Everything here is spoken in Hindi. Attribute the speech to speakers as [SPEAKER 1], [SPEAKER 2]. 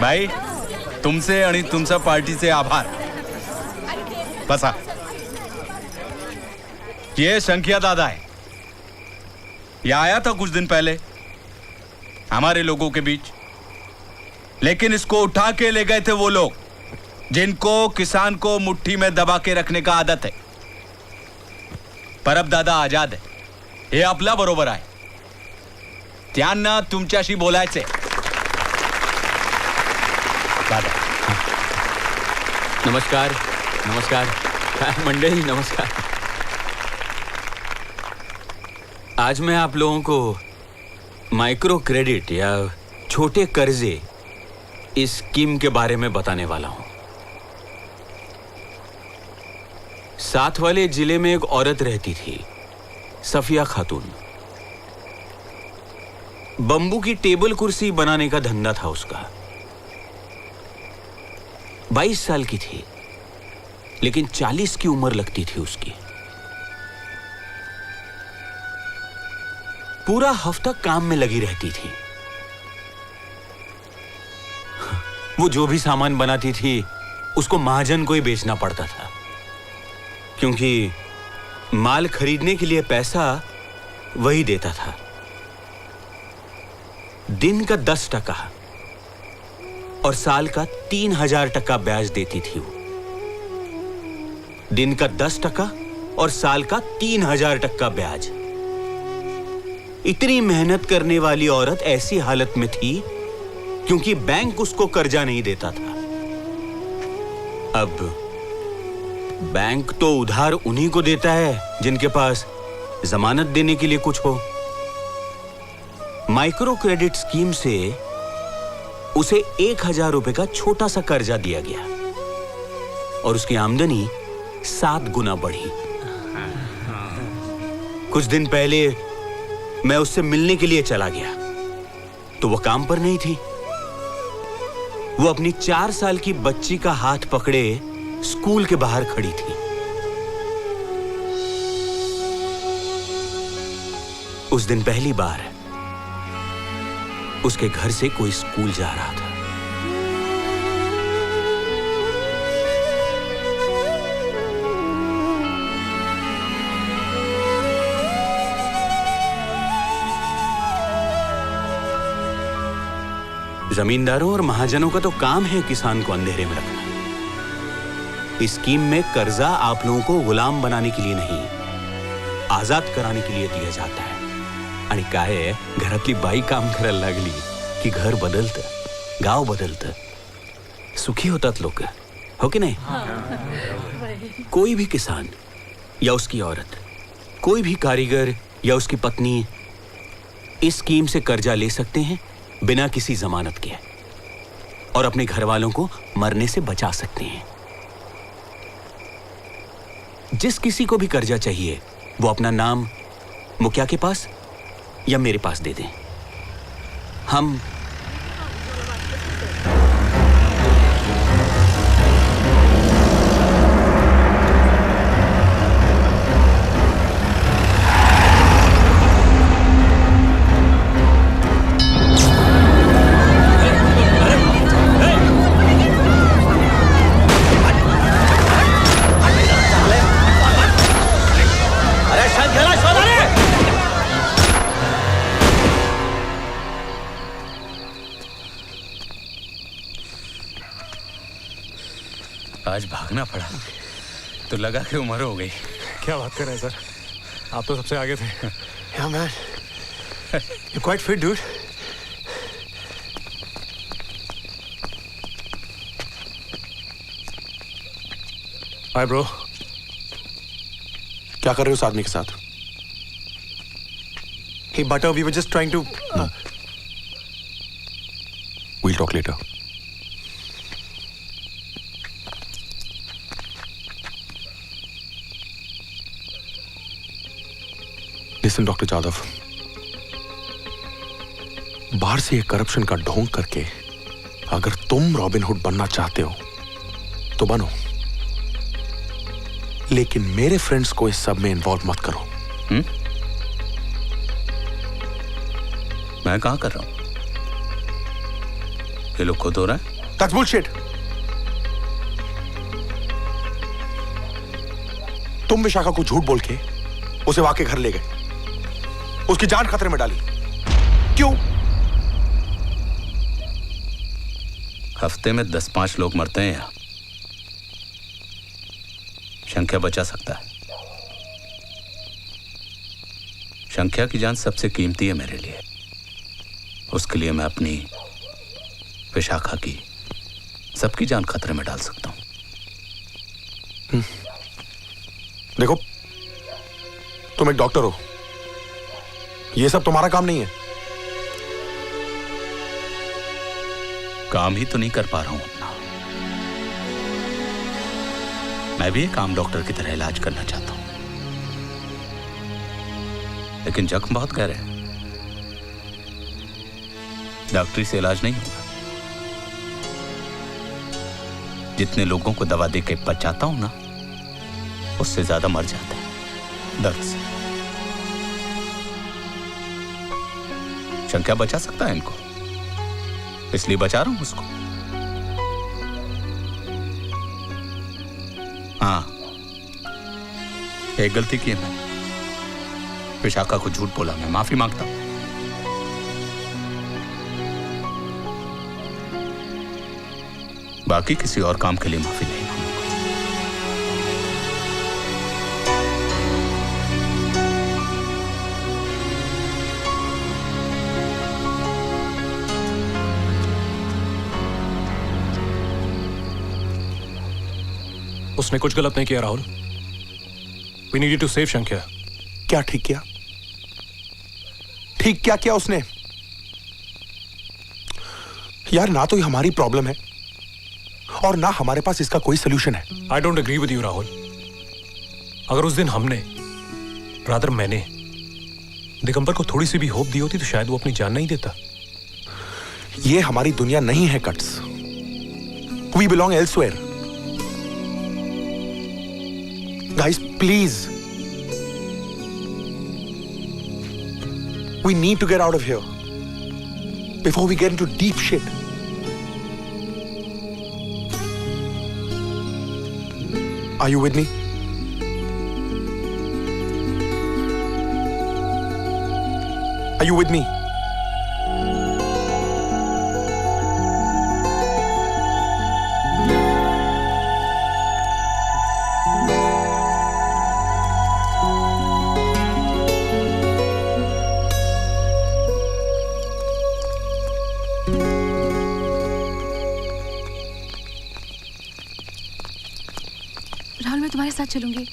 [SPEAKER 1] भाई तुमसे आणि तुमच्या पार्टीचे आभार. बसा. ये शंकिया दादा है. ये आया था कुछ दिन पहले हमारे लोगों के बीच, लेकिन इसको उठा के ले गए थे वो लोग जिनको किसान को मुट्ठी में दबा के रखने का आदत है. पर अब दादा आजाद है. हे आपल्या बरोबर आहे. त्यांना तुमच्याशी बोलायचे. दादा
[SPEAKER 2] नमस्कार. नमस्कार मंडळी, नमस्कार. आज मैं आप लोगों को माइक्रो क्रेडिट या छोटे कर्जे इस स्कीम के बारे में बताने वाला हूं. साथ वाले जिले में एक औरत रहती थी, सफिया खातून. बंबू की टेबल कुर्सी बनाने का धंधा था उसका. 22 साल की थी, लेकिन 40 की उम्र लगती थी उसकी. पूरा हफ्ता काम में लगी रहती थी. वो जो भी सामान बनाती थी उसको महाजन को ही बेचना पड़ता था, क्योंकि माल खरीदने के लिए पैसा वही देता था. दिन का 10 टका और साल का 3000 टका ब्याज देती थी वो. दिन का 10 टका और साल का 3000 टका ब्याज. इतनी मेहनत करने वाली औरत ऐसी हालत में थी क्योंकि बैंक उसको कर्जा नहीं देता था. अब बैंक तो उधार उन्हीं को देता है जिनके पास जमानत देने के लिए कुछ हो. माइक्रो क्रेडिट स्कीम से उसे 1000 रुपए का छोटा सा कर्जा दिया गया और उसकी आमदनी 7 गुना बढ़ी. कुछ दिन पहले मैं उससे मिलने के लिए चला गया तो वो काम पर नहीं थी. वो अपनी 4 साल की बच्ची का हाथ पकड़े स्कूल के बाहर खड़ी थी. उस दिन पहली बार उसके घर से कोई स्कूल जा रहा था. जमींदारों और महाजनों का तो काम है किसान को अंधेरे में रखना. इस स्कीम में कर्जा आप लोगों को गुलाम बनाने के लिए नहीं, आजाद कराने के लिए दिया जाता है. आणि काय घरातली बाई काम करायला लागली की घर बदलतं, गाव बदलतं, सुखी होतात लोक, हो की नाही? कोई भी किसान या उसकी औरत, कोई भी कारीगर या उसकी पत्नी इस स्कीम से कर्जा ले सकते हैं बिना किसी जमानत के और अपने घर वालों को मरने से बचा सकते हैं. जिस किसी को भी कर्जा चाहिए वो अपना नाम मुखिया के पास या मेरे पास दे दें. हम आज भागना पड़ा तो लगा कि उम्र हो गई.
[SPEAKER 3] क्या बात कर रहे हैं सर, आप तो सबसे आगे थे. Yeah man, you're quite fit dude. Hi bro.
[SPEAKER 4] क्या कर रहे हो उस आदमी के साथ?
[SPEAKER 3] Hey Butter, we were just trying to.
[SPEAKER 4] We'll talk later. Listen, doctor Jadhav, बाहर से ये करप्शन का ढोंग करके अगर तुम रॉबिन हुड बनना चाहते हो तो बनो, लेकिन मेरे फ्रेंड्स को इस सब में इन्वॉल्व मत करो.
[SPEAKER 1] मैं कहां कर रहा हूं? ये लोग खुद हो रहा है।
[SPEAKER 4] That's bullshit. तुम विशाखा को झूठ बोल के उसे वहां के घर ले गए, उसकी जान खतरे में डाली। क्यों?
[SPEAKER 1] हफ्ते में 10-5 लोग मरते हैं यहां, संख्या बचा सकता है। संख्या की जान सबसे कीमती है मेरे लिए। उसके लिए मैं अपनी, विशाखा की, सबकी जान खतरे में डाल सकता हूं।
[SPEAKER 4] देखो, तुम एक डॉक्टर हो, यह सब तुम्हारा काम नहीं है।
[SPEAKER 1] काम ही तो नहीं कर पा रहा हूं अपना। मैं भी एक आम डॉक्टर की तरह इलाज करना चाहता हूं, लेकिन जख्म बहुत गहरे हैं। डॉक्टरी से इलाज नहीं होगा। जितने लोगों को दवा दे के बचाता हूं ना, उससे ज्यादा मर जाता है दर्द से। संख्या बचा सकता है इनको, इसलिए बचा रहा हूं उसको। हाँ, एक गलती की है मैंने। विशाखा को झूठ बोला, मैं माफी मांगता हूं। बाकी किसी और काम के लिए माफी नहीं मांगूंगा।
[SPEAKER 3] उसने कुछ गलत नहीं किया Rahul. We needed to save शंख्या।
[SPEAKER 4] क्या ठीक किया? ठीक क्या किया उसने? यार, ना तो ये हमारी प्रॉब्लम है और ना हमारे पास इसका कोई सोल्यूशन है।
[SPEAKER 3] I don't agree with you Rahul. अगर उस दिन हमने, रादर मैंने, दिगंबर को थोड़ी सी भी होप दी होती तो शायद वो अपनी जान नहीं देता।
[SPEAKER 4] ये हमारी दुनिया नहीं है cuts. We belong elsewhere. Guys, please. We need to get out of here before we get into deep shit. Are you with me? Are you with me?
[SPEAKER 5] Rahul, मैं तुम्हारे साथ चलूंगी।